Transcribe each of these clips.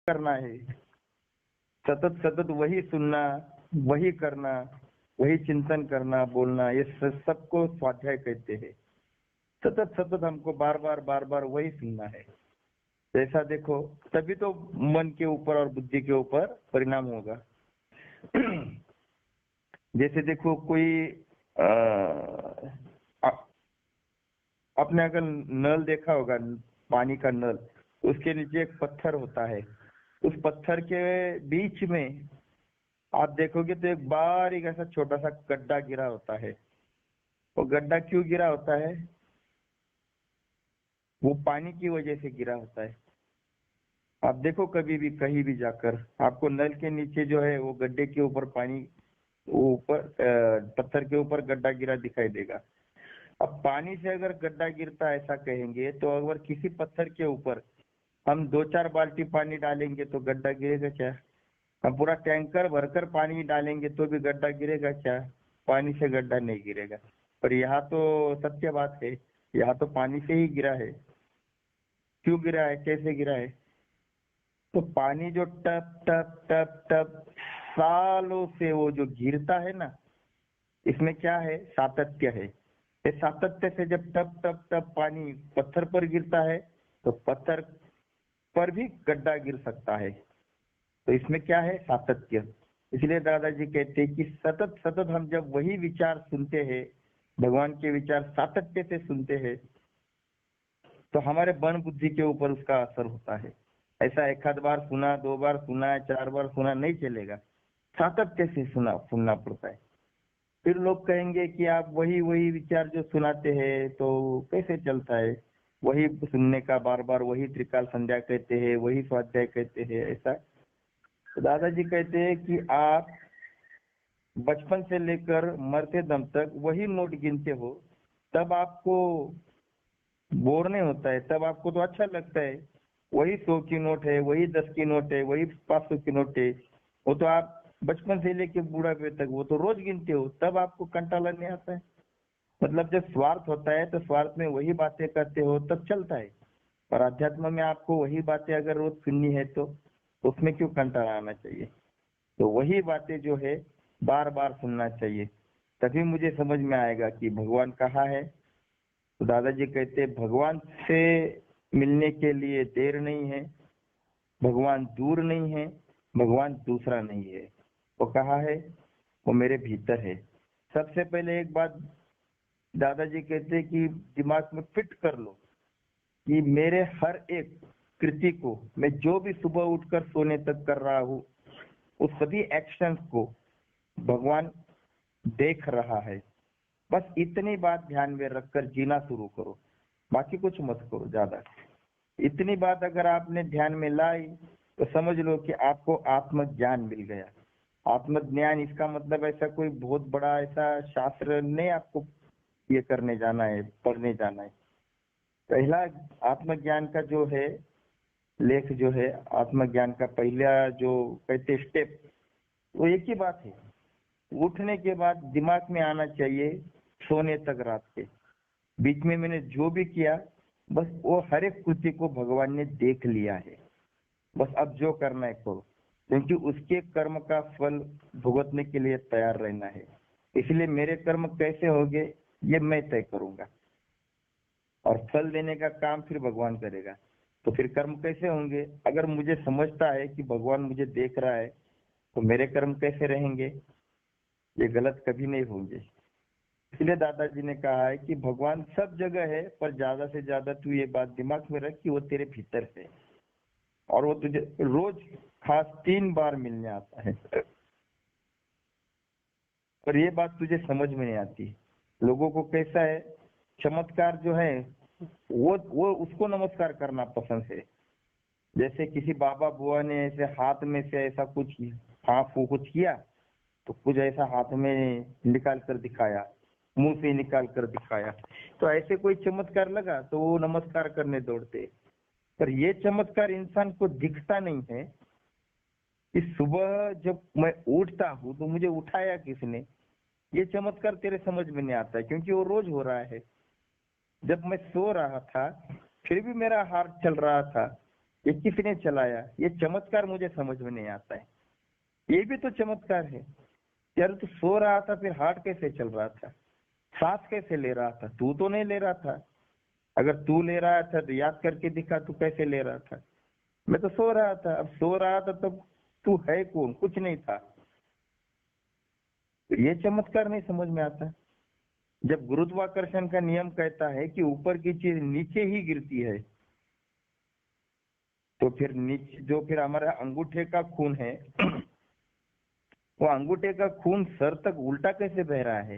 करना है, सतत सतत वही सुनना, वही करना, वही चिंतन करना, बोलना, ये सबको स्वाध्याय कहते हैं। सतत सतत हमको बार बार वही सुनना है। जैसा देखो, तभी तो मन के ऊपर और बुद्धि के ऊपर परिणाम होगा। जैसे देखो, कोई आपने अगर नल देखा होगा, पानी का नल, उसके नीचे एक पत्थर होता है, उस पत्थर के बीच में आप देखोगे तो एक बारीक ऐसा छोटा सा गड्ढा गिरा होता है। वो गड्ढा क्यों गिरा होता है? वो पानी की वजह से गिरा होता है। आप देखो कभी भी कहीं भी जाकर, आपको नल के नीचे जो है वो गड्ढे के ऊपर पानी, ऊपर पत्थर के ऊपर गड्ढा गिरा दिखाई देगा। अब पानी से अगर गड्ढा गिरता ऐसा कहेंगे, तो अगर किसी पत्थर के ऊपर हम 2-4 बाल्टी पानी डालेंगे तो गड्ढा गिरेगा क्या? हम पूरा टैंकर भरकर पानी डालेंगे तो भी गड्ढा गिरेगा क्या? पानी से गड्ढा नहीं गिरेगा। पर यहाँ तो सत्य बात है, यहाँ तो पानी से ही गिरा है। क्यों गिरा है, कैसे गिरा है? तो पानी जो टप टप टप टप सालों से वो जो गिरता है ना, इसमें क्या है? सातत्य है। ये सातत्य से जब टप टप टप पानी पत्थर पर गिरता है, तो पत्थर पर भी गड्ढा गिर सकता है। तो इसमें क्या है? सातत्य। इसलिए दादाजी कहते हैं कि सतत सतत हम जब वही विचार सुनते हैं, भगवान के विचार सातत्य से सुनते हैं, तो हमारे मन बुद्धि के ऊपर उसका असर होता है। ऐसा एक आध बार सुना, 2 बार सुना, 4 बार सुना नहीं चलेगा, सातत्य से सुनना पड़ता है। फिर लोग कहेंगे कि आप वही वही विचार जो सुनाते हैं तो कैसे चलता है? वही सुनने का बार बार वही त्रिकाल संध्या कहते हैं, वही स्वाध्याय कहते हैं, ऐसा। तो दादाजी कहते हैं कि आप बचपन से लेकर मरते दम तक वही नोट गिनते हो, तब आपको बोर नहीं होता है, तब आपको तो अच्छा लगता है। वही 100 की नोट है, वही 10 की नोट है, वही 500 की नोट है, वो तो आप बचपन से लेके बूढ़ापे तक वो तो रोज गिनते हो, तब आपको कंटाला नहीं आता है। मतलब जब स्वार्थ होता है तो स्वार्थ में वही बातें करते हो तब चलता है। और अध्यात्म में आपको वही बातें अगर रोज सुननी है तो उसमें क्यों कंटाला आना चाहिए? तो वही बातें जो है बार बार सुनना चाहिए, तभी मुझे समझ में आएगा कि भगवान कहाँ है। तो दादाजी कहते हैं, भगवान से मिलने के लिए देर नहीं है, भगवान दूर नहीं है, भगवान दूसरा नहीं है। वो कहाँ है? वो मेरे भीतर है। सबसे पहले एक बात दादाजी कहते हैं कि दिमाग में फिट कर लो कि मेरे हर एक कृति को, मैं जो भी सुबह उठकर सोने तक कर रहा हूँ, उस सभी एक्शंस को भगवान देख रहा है। बस इतनी बात ध्यान में रखकर जीना शुरू करो, बाकी कुछ मत करो ज्यादा। इतनी बात अगर आपने ध्यान में लाई तो समझ लो कि आपको आत्मज्ञान मिल गया। आत्मज्ञान इसका मतलब ऐसा कोई बहुत बड़ा ऐसा शास्त्र नहीं आपको ये करने जाना है, पढ़ने जाना है। पहला आत्मज्ञान का जो है लेख, जो है आत्मज्ञान का पहला जो कहते स्टेप, वो एक ही बात है। उठने के बाद दिमाग में आना चाहिए, सोने तक रात के बीच में मैंने जो भी किया, बस वो हर एक कृति को भगवान ने देख लिया है। बस अब जो करना है करो, क्योंकि उसके कर्म का फल भुगतने के लिए तैयार रहना है। इसलिए मेरे कर्म कैसे होंगे ये मैं तय करूंगा, और फल देने का काम फिर भगवान करेगा। तो फिर कर्म कैसे होंगे? अगर मुझे समझता है कि भगवान मुझे देख रहा है, तो मेरे कर्म कैसे रहेंगे? ये गलत कभी नहीं होंगे। इसलिए दादाजी ने कहा है कि भगवान सब जगह है, पर ज्यादा से ज्यादा तू ये बात दिमाग में रख कि वो तेरे भीतर है, और वो तुझे रोज खास 3 बार मिलने आता है। पर ये बात तुझे समझ में नहीं आती। लोगों को कैसा है, चमत्कार जो है वो उसको नमस्कार करना पसंद है। जैसे किसी बाबा बुआ ने ऐसे हाथ में से ऐसा कुछ हाँफ कुछ किया, तो कुछ ऐसा हाथ में निकाल कर दिखाया, मुंह से निकाल कर दिखाया, तो ऐसे कोई चमत्कार लगा तो वो नमस्कार करने दौड़ते। पर ये चमत्कार इंसान को दिखता नहीं है कि सुबह जब मैं उठता हूँ तो मुझे उठाया किसने, ये चमत्कार तेरे समझ में नहीं आता है, क्योंकि वो रोज हो रहा है। जब मैं सो रहा था फिर भी मेरा हार्ट चल रहा था, ये किसने चलाया? ये चमत्कार मुझे समझ में नहीं आता है। ये भी तो चमत्कार है यार। तू सो रहा था, फिर हार्ट कैसे चल रहा था? सांस कैसे ले रहा था? तू तो नहीं ले रहा था। अगर तू ले रहा था तो याद करके दिखा, तू कैसे ले रहा था? मैं तो सो रहा था। अब सो रहा था तब तू है कौन? कुछ नहीं था। तो ये चमत्कार नहीं समझ में आता। जब गुरुत्वाकर्षण का नियम कहता है कि ऊपर की चीज नीचे ही गिरती है, तो फिर नीचे जो फिर हमारा अंगूठे का खून है वो अंगूठे का खून सर तक उल्टा कैसे बह रहा है?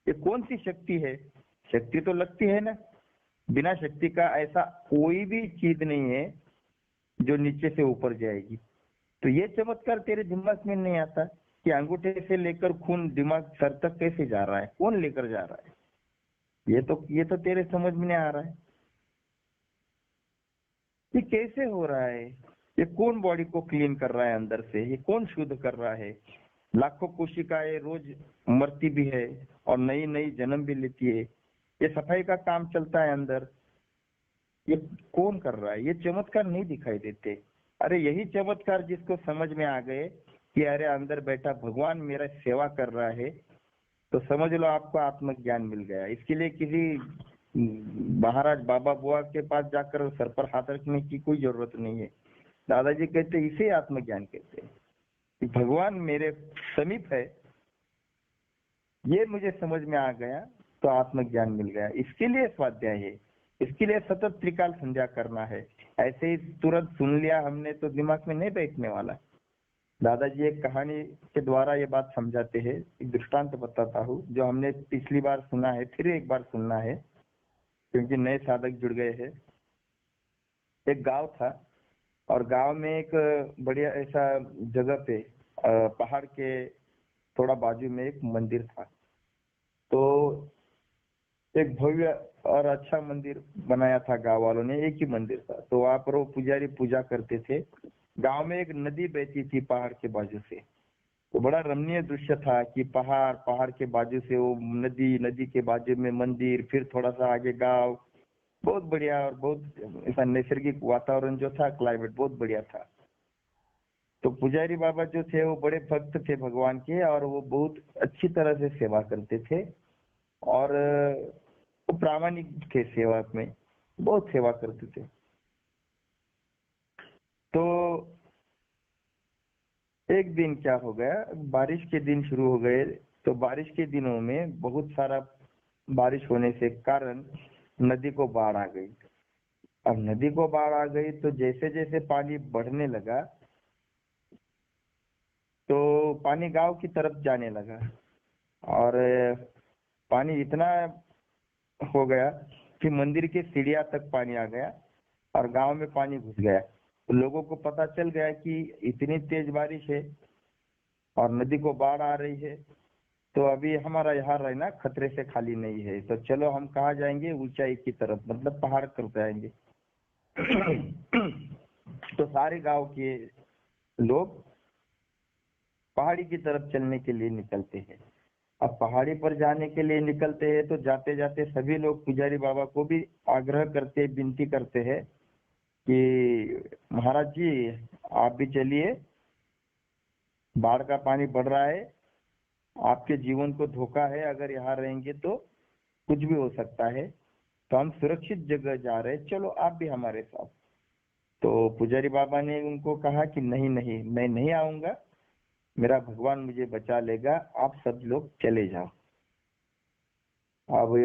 ये कौन सी शक्ति है? शक्ति तो लगती है ना। बिना शक्ति का ऐसा कोई भी चीज नहीं है जो नीचे से ऊपर जाएगी। तो ये चमत्कार तेरे दिमाग में नहीं आता कि अंगूठे से लेकर खून दिमाग सर तक कैसे जा रहा है? कौन लेकर जा रहा है? ये तो तेरे समझ में नहीं आ रहा है। ये कैसे हो रहा है? ये कौन बॉडी को क्लीन कर रहा है अंदर से? ये कौन शुद्ध कर रहा है? लाखों कोशिकाएं रोज मरती भी है और नई नई जन्म भी लेती है। ये सफाई का काम चलता है अंदर। ये कौन कर रहा है? ये चमत्कार नहीं दिखाई देते। अरे यही चमत्कार जिसको समझ में आ गए कि अरे अंदर बैठा भगवान मेरा सेवा कर रहा है, तो समझ लो आपको आत्मज्ञान मिल गया। इसके लिए किसी महाराज बाबा बुआ के पास जाकर सर पर हाथ रखने की कोई जरूरत नहीं है। दादाजी कहते इसे आत्मज्ञान कहते हैं कि भगवान मेरे समीप है, ये मुझे समझ में आ गया तो आत्मज्ञान मिल गया। इसके लिए स्वाध्याय है, इसके लिए सतत त्रिकाल संध्या करना है। ऐसे ही तुरंत सुन लिया हमने तो दिमाग में नहीं बैठने वाला। दादाजी एक कहानी के द्वारा ये बात समझाते हैं। एक दृष्टांत बताता हूँ जो हमने पिछली बार सुना है, फिर एक बार सुनना है क्योंकि नए साधक जुड़ गए हैं। एक गांव था और गांव में एक बढ़िया ऐसा जगह पे पहाड़ के थोड़ा बाजू में एक मंदिर था। तो एक भव्य और अच्छा मंदिर बनाया था गांव वालों ने। एक ही मंदिर था तो वहां पर वो पुजारी पूजा करते थे। गांव में एक नदी बहती थी पहाड़ के बाजू से। तो बड़ा रमणीय दृश्य था कि पहाड़, पहाड़ के बाजू से वो नदी, नदी के बाजू में मंदिर, फिर थोड़ा सा आगे गांव। बहुत बढ़िया और बहुत ऐसा नैसर्गिक वातावरण जो था, क्लाइमेट बहुत बढ़िया था। तो पुजारी बाबा जो थे वो बड़े भक्त थे भगवान के और वो बहुत अच्छी तरह से सेवा करते थे और वो प्रामाणिक थे सेवा में, बहुत सेवा करते थे। तो एक दिन क्या हो गया, बारिश के दिन शुरू हो गए। तो बारिश के दिनों में बहुत सारा बारिश होने से कारण नदी को बाढ़ आ गई। अब नदी को बाढ़ आ गई तो जैसे जैसे पानी बढ़ने लगा तो पानी गांव की तरफ जाने लगा और पानी इतना हो गया कि मंदिर के सीढ़ियां तक पानी आ गया और गांव में पानी घुस गया। तो लोगों को पता चल गया कि इतनी तेज बारिश है और नदी को बाढ़ आ रही है, तो अभी हमारा यहाँ रहना खतरे से खाली नहीं है। तो चलो हम कहाँ जाएंगे? ऊंचाई की तरफ, मतलब पहाड़ पर जाएंगे। तो सारे गांव के लोग पहाड़ी की तरफ चलने के लिए निकलते हैं। अब पहाड़ी पर जाने के लिए निकलते हैं तो जाते जाते सभी लोग पुजारी बाबा को भी आग्रह करते, विनती करते हैं कि महाराज जी आप भी चलिए, बाढ़ का पानी बढ़ रहा है, आपके जीवन को धोखा है, अगर यहाँ रहेंगे तो कुछ भी हो सकता है, तो हम सुरक्षित जगह जा रहे हैं, चलो आप भी हमारे साथ। तो पुजारी बाबा ने उनको कहा कि नहीं नहीं, मैं नहीं आऊंगा, मेरा भगवान मुझे बचा लेगा, आप सब लोग चले जाओ। अब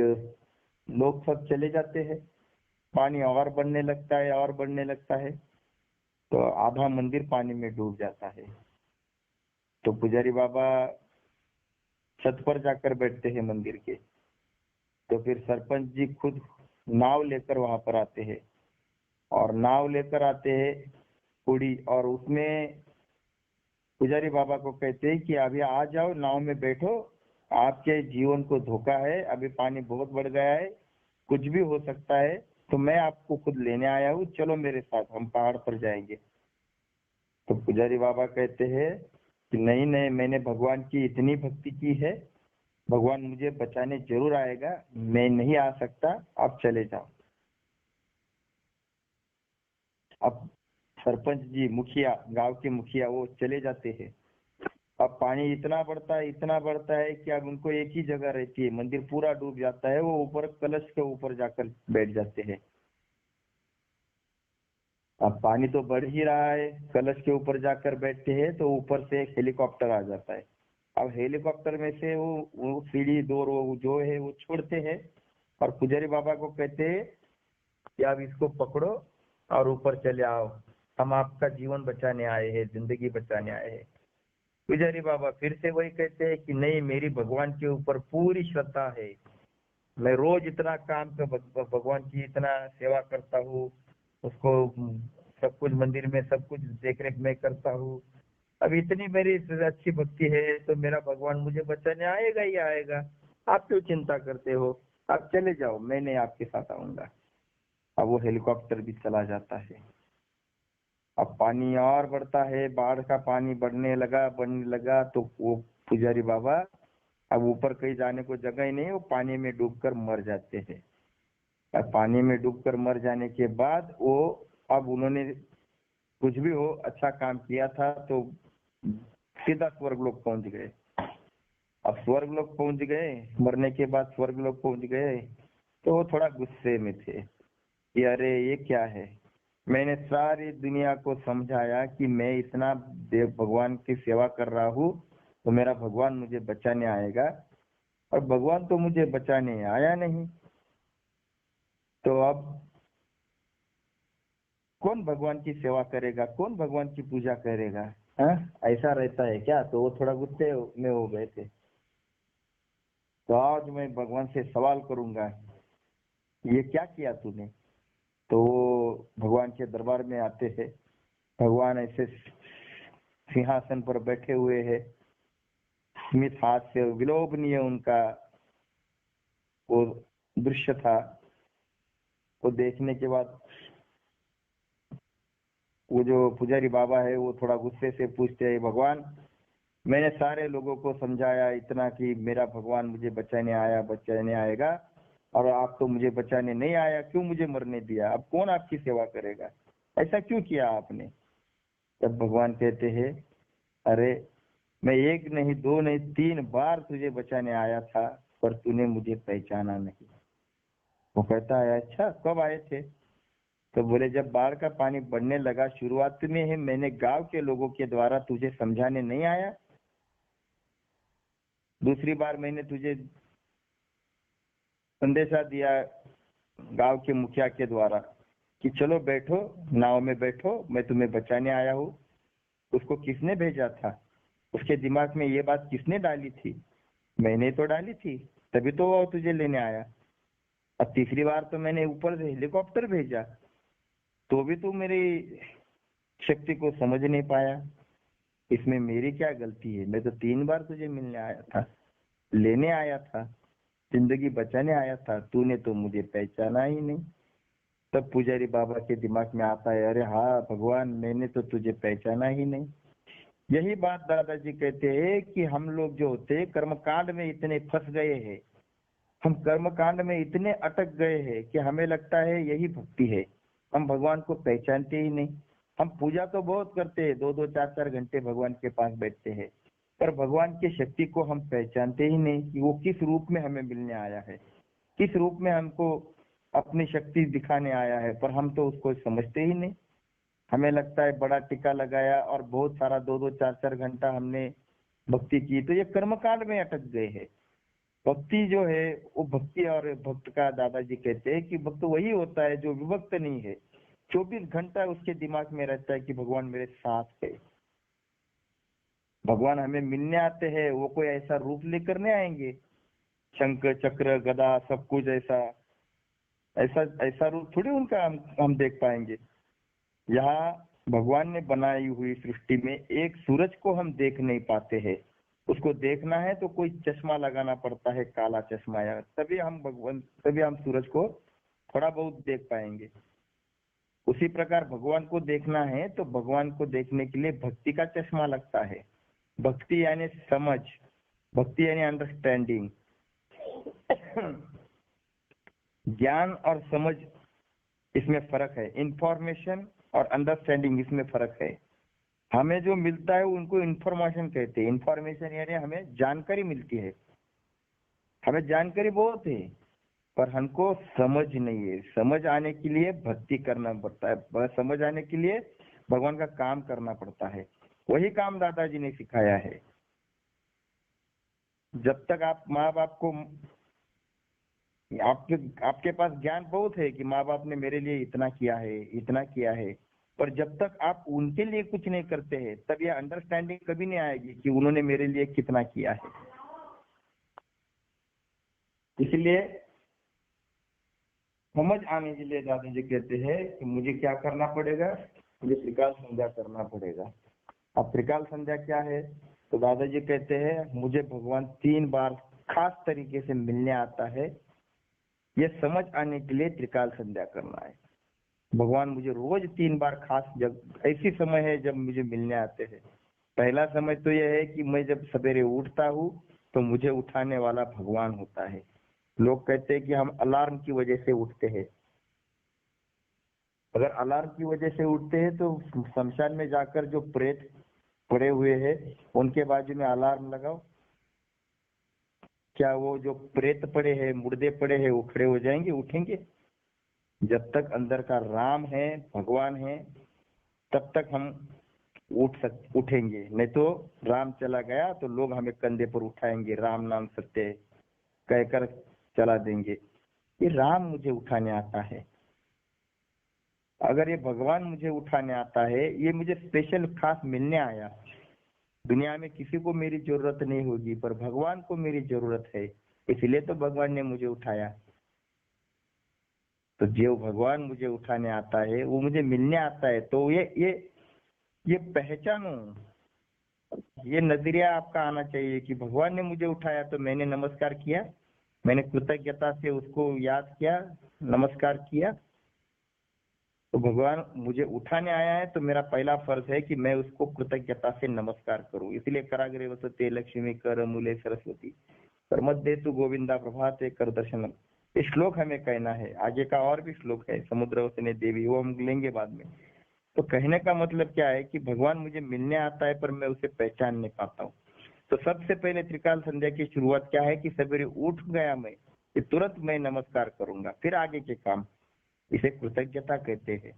लोग सब चले जाते हैं, पानी और बढ़ने लगता है और बढ़ने लगता है, तो आधा मंदिर पानी में डूब जाता है। तो पुजारी बाबा छत पर जाकर बैठते हैं मंदिर के। तो फिर सरपंच जी खुद नाव लेकर वहां पर आते हैं और नाव लेकर आते हैं पूरी, और उसमें पुजारी बाबा को कहते हैं कि अभी आ जाओ, नाव में बैठो, आपके जीवन को धोखा है, अभी पानी बहुत बढ़ गया है, कुछ भी हो सकता है, तो मैं आपको खुद लेने आया हूँ, चलो मेरे साथ, हम पहाड़ पर जाएंगे। तो पुजारी बाबा कहते हैं कि नहीं नहीं, मैंने भगवान की इतनी भक्ति की है, भगवान मुझे बचाने जरूर आएगा, मैं नहीं आ सकता, आप चले जाओ। अब सरपंच जी, मुखिया, गांव के मुखिया वो चले जाते हैं। अब पानी इतना बढ़ता है कि अब उनको एक ही जगह रहती है, मंदिर पूरा डूब जाता है, वो ऊपर कलश के ऊपर जाकर बैठ जाते हैं। अब पानी तो बढ़ ही रहा है, कलश के ऊपर जाकर बैठते हैं तो ऊपर से एक हेलीकॉप्टर आ जाता है। अब हेलीकॉप्टर में से वो सीढ़ी डोर वो जो है वो छोड़ते हैं और पुजारी बाबा को कहते हैं कि आप इसको पकड़ो और ऊपर चले आओ, हम आपका जीवन बचाने आए हैं, जिंदगी बचाने आए हैं। पुजारी बाबा फिर से वही कहते हैं कि नहीं, मेरी भगवान के ऊपर पूरी श्रद्धा है, मैं रोज इतना काम कर भगवान की इतना सेवा करता हूँ, उसको सब कुछ मंदिर में सब कुछ देख रेख मैं करता हूँ। अब इतनी मेरी अच्छी भक्ति है तो मेरा भगवान मुझे बचाने आएगा ही आएगा। आप क्यों चिंता करते हो, आप चले जाओ, मैं नहीं आपके साथ आऊंगा। अब वो हेलीकॉप्टर भी चला जाता है। अब पानी और बढ़ता है, बाढ़ का पानी बढ़ने लगा तो वो पुजारी बाबा अब ऊपर कहीं जाने को जगह ही नहीं, वो पानी में डूबकर मर जाते हैं। अब पानी में डूबकर मर जाने के बाद वो, अब उन्होंने कुछ भी हो अच्छा काम किया था तो सीधा स्वर्ग लोक पहुंच गए। अब स्वर्ग लोक पहुंच गए, मरने के बाद स्वर्ग लोक पहुंच गए तो वो थोड़ा गुस्से में थे कि अरे ये क्या है, मैंने सारी दुनिया को समझाया कि मैं इतना देव भगवान की सेवा कर रहा हूँ तो मेरा भगवान मुझे बचाने आएगा, और भगवान तो मुझे बचाने आया नहीं। तो अब कौन भगवान की सेवा करेगा, कौन भगवान की पूजा करेगा? हाँ, ऐसा रहता है क्या? तो वो थोड़ा गुस्से में हो गए थे। तो आज मैं भगवान से सवाल करूंगा, ये क्या किया तूने? तो वो भगवान के दरबार में आते हैं। भगवान ऐसे सिंहासन पर बैठे हुए हैं, स्मित हाथ से, विलोभनीय उनका वो दृश्य था। वो देखने के बाद वो जो पुजारी बाबा है वो थोड़ा गुस्से से पूछते हैं, भगवान मैंने सारे लोगों को समझाया इतना कि मेरा भगवान मुझे बचाने आएगा, और आप तो मुझे बचाने नहीं आया, क्यों मुझे मरने दिया? अब कौन आपकी सेवा करेगा? ऐसा क्यों किया आपने? तब भगवान कहते हैं, अरे मैं एक नहीं, दो नहीं, 3 बार तुझे बचाने आया था, पर तूने मुझे पहचाना नहीं। वो कहता है, अच्छा कब आए थे? तो बोले, जब बाढ़ का पानी बढ़ने लगा शुरुआत में है, मैंने गांव के लोगों के द्वारा तुझे समझाने नहीं आया। दूसरी बार मैंने तुझे संदेशा दिया गांव के मुखिया के द्वारा कि चलो बैठो, नाव में बैठो, मैं तुम्हें बचाने आया हूँ। उसको किसने भेजा था? उसके दिमाग में ये बात किसने डाली थी? मैंने तो डाली थी, तभी तो वो तुझे लेने आया। अब तीसरी बार तो मैंने ऊपर से हेलीकॉप्टर भेजा, तो भी तू मेरी शक्ति को समझ नहीं पाया। इसमें मेरी क्या गलती है? मैं तो 3 बार तुझे मिलने आया था, लेने आया था, जिंदगी बचाने आया था, तूने तो मुझे पहचाना ही नहीं। तब पुजारी बाबा के दिमाग में आता है, अरे हाँ भगवान, मैंने तो तुझे पहचाना ही नहीं। यही बात दादाजी कहते हैं कि हम लोग जो होते हैं कर्मकांड में इतने फंस गए हैं, हम कर्मकांड में इतने अटक गए हैं कि हमें लगता है यही भक्ति है। हम भगवान को पहचानते ही नहीं। हम पूजा तो बहुत करते हैं, 2-2 4-4 घंटे भगवान के पास बैठते हैं, पर भगवान की शक्ति को हम पहचानते ही नहीं कि वो किस रूप में हमें मिलने आया है, किस रूप में हमको अपनी शक्ति दिखाने आया है, पर हम तो उसको समझते ही नहीं। हमें लगता है बड़ा टीका लगाया और बहुत सारा 2-2 4-4 घंटा हमने भक्ति की, तो ये कर्मकांड में अटक गए हैं। भक्ति जो है वो भक्ति, और भक्त का दादाजी कहते हैं कि भक्त वही होता है जो विभक्त नहीं है, 24 घंटा उसके दिमाग में रहता है कि भगवान मेरे साथ है। भगवान हमें मिलने आते हैं, वो कोई ऐसा रूप लेकर नहीं आएंगे, शंख चक्र गदा सब कुछ ऐसा ऐसा ऐसा रूप थोड़ी उनका हम देख पाएंगे। यहाँ भगवान ने बनाई हुई सृष्टि में एक सूरज को हम देख नहीं पाते हैं। उसको देखना है तो कोई चश्मा लगाना पड़ता है, काला चश्मा, या तभी हम सूरज को थोड़ा बहुत देख पाएंगे। उसी प्रकार भगवान को देखना है तो भगवान को देखने के लिए भक्ति का चश्मा लगता है। भक्ति यानी समझ, भक्ति यानी अंडरस्टैंडिंग। ज्ञान और समझ, इसमें फर्क है। इंफॉर्मेशन और अंडरस्टैंडिंग, इसमें फर्क है। हमें जो मिलता है उनको इंफॉर्मेशन कहते हैं। इंफॉर्मेशन यानी हमें जानकारी मिलती है, हमें जानकारी बहुत है, पर हमको समझ नहीं है। समझ आने के लिए भक्ति करना पड़ता है, समझ आने के लिए भगवान का काम करना पड़ता है। वही काम दादाजी ने सिखाया है। जब तक आप माँ बाप को, आपके आपके पास ज्ञान बहुत है कि माँ बाप ने मेरे लिए इतना किया है, इतना किया है, पर जब तक आप उनके लिए कुछ नहीं करते हैं तब यह अंडरस्टैंडिंग कभी नहीं आएगी कि उन्होंने मेरे लिए कितना किया है। इसलिए समझ आने के लिए दादाजी कहते हैं कि मुझे क्या करना पड़ेगा, मुझे त्रिकाल संध्या करना पड़ेगा। अब त्रिकाल संध्या क्या है, तो दादाजी कहते हैं मुझे भगवान 3 बार खास तरीके से मिलने आता है, ये समझ आने के लिए त्रिकाल संध्या करना है। भगवान मुझे रोज 3 बार खास, जब ऐसी समय है जब मुझे मिलने आते हैं। पहला समय तो यह है कि मैं जब सवेरे उठता हूँ तो मुझे उठाने वाला भगवान होता है। लोग कहते हैं कि हम अलार्म की वजह से उठते हैं। अगर अलार्म की वजह से उठते हैं तो शमशान में जाकर जो प्रेत पड़े हुए हैं उनके बाजू में अलार्म लगाओ, क्या वो जो प्रेत पड़े हैं, मुर्दे पड़े हैं, वो खड़े हो जाएंगे, उठेंगे? जब तक अंदर का राम है, भगवान है, तब तक हम उठेंगे। नहीं तो राम चला गया तो लोग हमें कंधे पर उठाएंगे, राम नाम सत्य है कहकर चला देंगे। ये राम मुझे उठाने आता है। अगर ये भगवान मुझे उठाने आता है, ये मुझे स्पेशल खास मिलने आया। दुनिया में किसी को मेरी जरूरत नहीं होगी, पर भगवान को मेरी जरूरत है, इसलिए तो भगवान ने मुझे उठाया। तो जो भगवान मुझे उठाने आता है वो मुझे मिलने आता है। तो ये पहचानो, ये नजरिया आपका आना चाहिए कि भगवान ने मुझे उठाया तो मैंने नमस्कार किया, मैंने कृतज्ञता से उसको याद किया, नमस्कार किया। तो भगवान मुझे उठाने आया है तो मेरा पहला फर्ज है कि मैं उसको कृतज्ञता से नमस्कार करूं। इसलिए कराग्रे वसते लक्ष्मी कर मूले सरस्वती कर मध्य तु गोविंदा प्रभाते कर दर्शनम, ये श्लोक हमें कहना है। आगे का और भी श्लोक है, समुद्र वसने देवी, वो हम लेंगे बाद में। तो कहने का मतलब क्या है कि भगवान मुझे मिलने आता है पर मैं उसे पहचान नहीं पाता हूँ। तो सबसे पहले त्रिकाल संध्या की शुरुआत क्या है कि सवेरे उठ गया मैं, कि तुरंत मैं नमस्कार करूंगा, फिर आगे के काम। इसे कृतज्ञता कहते हैं।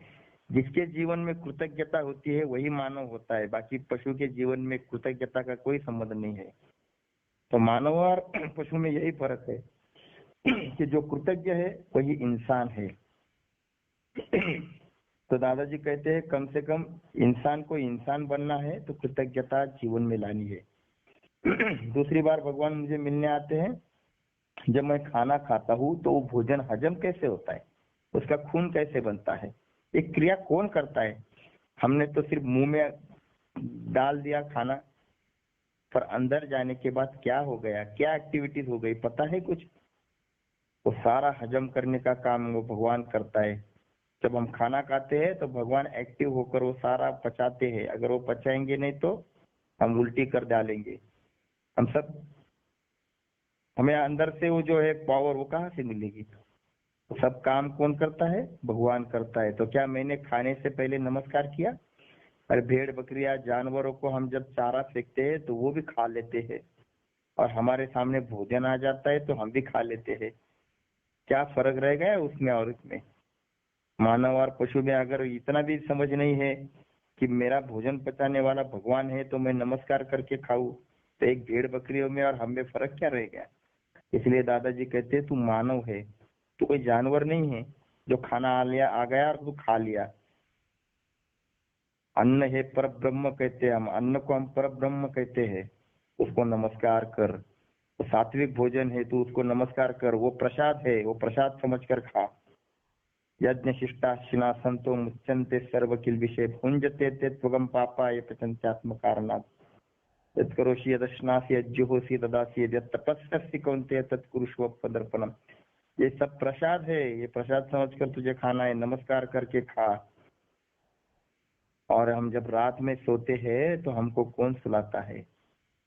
जिसके जीवन में कृतज्ञता होती है वही मानव होता है, बाकी पशु के जीवन में कृतज्ञता का कोई संबंध नहीं है। तो मानव और पशु में यही फर्क है कि जो कृतज्ञ है वही इंसान है। तो दादाजी कहते हैं कम से कम इंसान को इंसान बनना है तो कृतज्ञता जीवन में लानी है। दूसरी बार भगवान मुझे मिलने आते हैं जब मैं खाना खाता हूँ तो वो भोजन हजम कैसे होता है, उसका खून कैसे बनता है, एक क्रिया कौन करता है। हमने तो सिर्फ मुंह में डाल दिया खाना, पर अंदर जाने के बाद क्या हो गया, क्या एक्टिविटीज हो गई, पता है कुछ? वो सारा हजम करने का काम वो भगवान करता है। जब हम खाना खाते हैं तो भगवान एक्टिव होकर वो सारा पचाते हैं। अगर वो पचाएंगे नहीं तो हम उल्टी कर डालेंगे। हम सब, हमें अंदर से वो जो है पावर वो कहाँ से मिलेगी? तो सब काम कौन करता है? भगवान करता है। तो क्या मैंने खाने से पहले नमस्कार किया? अरे भेड़ बकरियां जानवरों को हम जब चारा फेंकते हैं तो वो भी खा लेते हैं, और हमारे सामने भोजन आ जाता है तो हम भी खा लेते हैं। क्या फर्क रह गया उसमें और इसमें? मानव और पशु में अगर इतना भी समझ नहीं है कि मेरा भोजन पचाने वाला भगवान है तो मैं नमस्कार करके खाऊं, तो एक भेड़ बकरियों में और हम में फर्क क्या रह गया? इसलिए दादाजी कहते हैं तू मानव है, तू कोई जानवर नहीं है जो खाना आ गया और तू खा लिया। अन्न है पर ब्रह्म कहते हैं हम, अन्न को हम पर ब्रह्म कहते हैं, उसको नमस्कार कर। तो सात्विक भोजन है तो उसको नमस्कार कर, वो प्रसाद है, वो प्रसाद समझकर खा। यज्ञ शिष्टाशिना संतो मुच्यन्ते सर्व किल विषय भुंजते ते त्वगम पापा ये पचंत्यात्म कारणात् यत्करोषि यदश्नासि यज्जुहोषि तदासि यत्तपस्यसि कौन्तेय तत्कुरुष्व पदर्पणम। ये सब प्रसाद है, ये प्रसाद समझकर तुझे खाना है, नमस्कार करके खा। और हम जब रात में सोते हैं तो हमको कौन सुलाता है?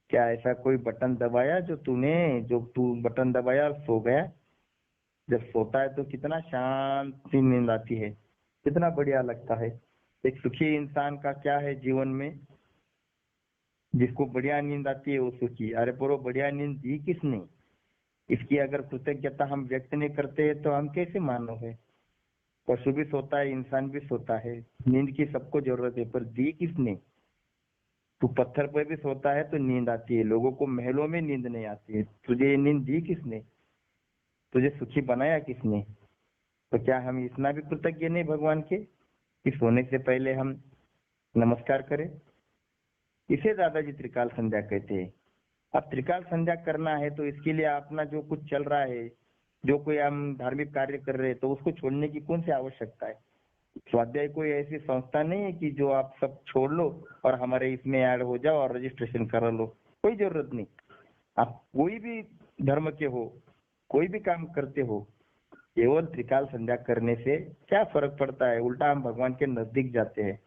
क्या ऐसा कोई बटन दबाया जो तू बटन दबाया और सो गया? जब सोता है तो कितना शांति नींद आती है, कितना बढ़िया लगता है। एक सुखी इंसान का क्या है जीवन में, जिसको बढ़िया नींद आती है वो सुखी। अरे पर वो बढ़िया नींद दी किसने, इसकी अगर कृतज्ञता हम व्यक्त नहीं करते हैं तो हम कैसे मानव है। पशु भी सोता है, इंसान भी सोता है, नींद की सबको जरूरत है, पर दी किसने। तू पत्थर पर भी सोता है तो नींद आती है, लोगों को महलों में नींद नहीं आती है, तुझे ये नींद दी किसने, तुझे सुखी बनाया किसने। तो क्या हम इतना भी कृतज्ञ नहीं भगवान के कि सोने से पहले हम नमस्कार करें। इसे दादाजी त्रिकाल संध्या कहते हैं। अब त्रिकाल संध्या करना है तो इसके लिए अपना जो कुछ चल रहा है, जो कोई हम धार्मिक कार्य कर रहे हैं, तो उसको छोड़ने की कौन सी आवश्यकता है। स्वाध्याय कोई ऐसी संस्था नहीं है कि जो आप सब छोड़ लो और हमारे इसमें ऐड हो जाओ और रजिस्ट्रेशन करा लो, कोई जरूरत नहीं। आप कोई भी धर्म के हो, कोई भी काम करते हो, केवल त्रिकाल संध्या करने से क्या फर्क पड़ता है, उल्टा हम भगवान के नजदीक जाते हैं।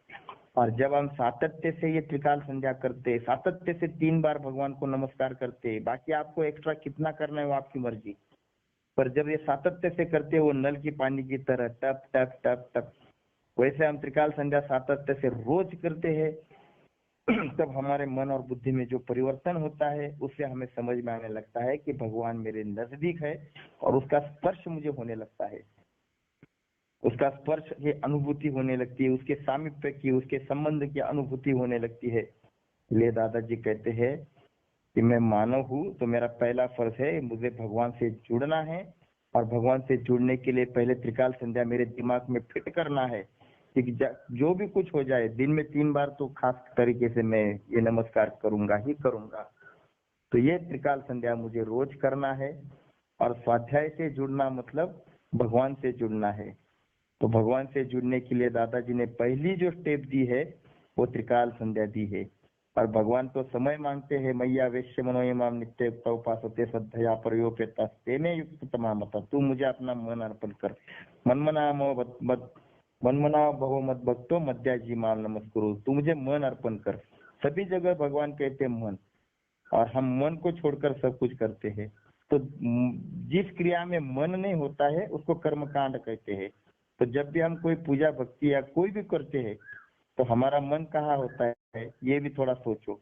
और जब हम सातत्य से ये त्रिकाल संध्या करते, सातत्य से 3 बार भगवान को नमस्कार करते, बाकी आपको एक्स्ट्रा कितना करना है वो आपकी मर्जी, पर जब ये सातत्य से करते हो नल की पानी की तरह टप टप टप टप, वैसे हम त्रिकाल संध्या सातत्य से रोज करते हैं, तब हमारे मन और बुद्धि में जो परिवर्तन होता है उससे हमें समझ में आने लगता है कि भगवान मेरे नजदीक है और उसका स्पर्श मुझे होने लगता है, उसका स्पर्श की अनुभूति होने लगती है, उसके सामीप्य की, उसके संबंध की अनुभूति होने लगती है। इसलिए दादाजी कहते हैं कि मैं मानव हूँ तो मेरा पहला फर्ज है मुझे भगवान से जुड़ना है, और भगवान से जुड़ने के लिए पहले त्रिकाल संध्या मेरे दिमाग में फिट करना है कि जो भी कुछ हो जाए दिन में 3 बार तो खास तरीके से मैं ये नमस्कार करूंगा ही करूंगा। तो ये त्रिकाल संध्या मुझे रोज करना है। और स्वाध्याय से जुड़ना मतलब भगवान से जुड़ना है। तो भगवान से जुड़ने के लिए दादाजी ने पहली जो स्टेप दी है वो त्रिकाल संध्या दी है। और भगवान तो समय मांगते हैं, मैया वैश्य मनोयमाम नित्य उपासते श्रद्धया प्रयोपेता तेने युक्त तमामता, तू मुझे अपना मन अर्पण कर, मनमना भवो मत भक्तो मध्याजी माम नमस्कुरु, तू मुझे मन अर्पण कर। सभी जगह भगवान कहते मन, और हम मन को छोड़कर सब कुछ करते हैं। तो जिस क्रिया में मन नहीं होता है उसको कर्मकांड कहते हैं। तो जब भी हम कोई पूजा भक्ति या कोई भी करते हैं तो हमारा मन कहाँ होता है, ये भी थोड़ा सोचो।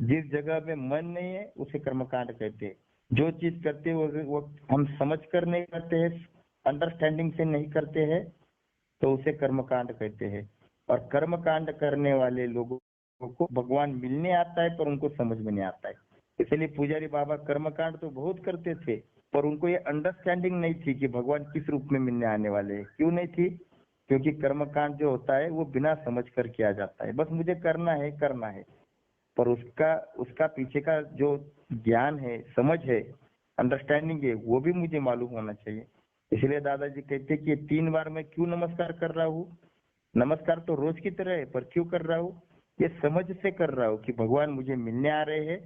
जिस जगह में मन नहीं है उसे कर्मकांड कहते हैं। जो चीज करते हैं वो हम समझ कर नहीं करते हैं, अंडरस्टैंडिंग से नहीं करते हैं, तो उसे कर्मकांड कहते हैं। और कर्मकांड करने वाले लोगों को भगवान मिलने आता है पर उनको समझ में नहीं आता है। इसलिए पुजारी बाबा कर्मकांड तो बहुत करते थे, पर उनको ये अंडरस्टैंडिंग नहीं थी कि भगवान किस रूप में मिलने आने वाले हैं। क्यों नहीं थी? क्योंकि कर्मकांड जो होता है वो बिना समझ कर किया जाता है, बस मुझे करना है करना है, पर उसका पीछे का जो ज्ञान है, समझ है, अंडरस्टैंडिंग है, वो भी मुझे मालूम होना चाहिए। इसलिए दादाजी कहते कि 3 बार मैं क्यों नमस्कार कर रहा हूँ। नमस्कार तो रोज की तरह है, पर क्यों कर रहा हूँ, ये समझ से कर रहा हूँ कि भगवान मुझे मिलने आ रहे हैं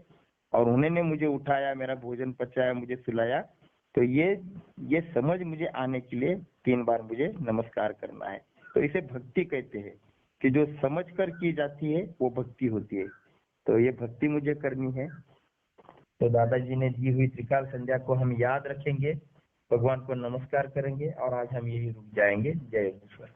और उन्होंने मुझे उठाया, मेरा भोजन पचाया, मुझे सुलाया। तो ये समझ मुझे आने के लिए 3 बार मुझे नमस्कार करना है। तो इसे भक्ति कहते हैं कि जो समझ कर की जाती है वो भक्ति होती है। तो ये भक्ति मुझे करनी है। तो दादाजी ने दी हुई त्रिकाल संध्या को हम याद रखेंगे, भगवान को नमस्कार करेंगे और आज हम यही रुक जाएंगे। जय ईश्वर।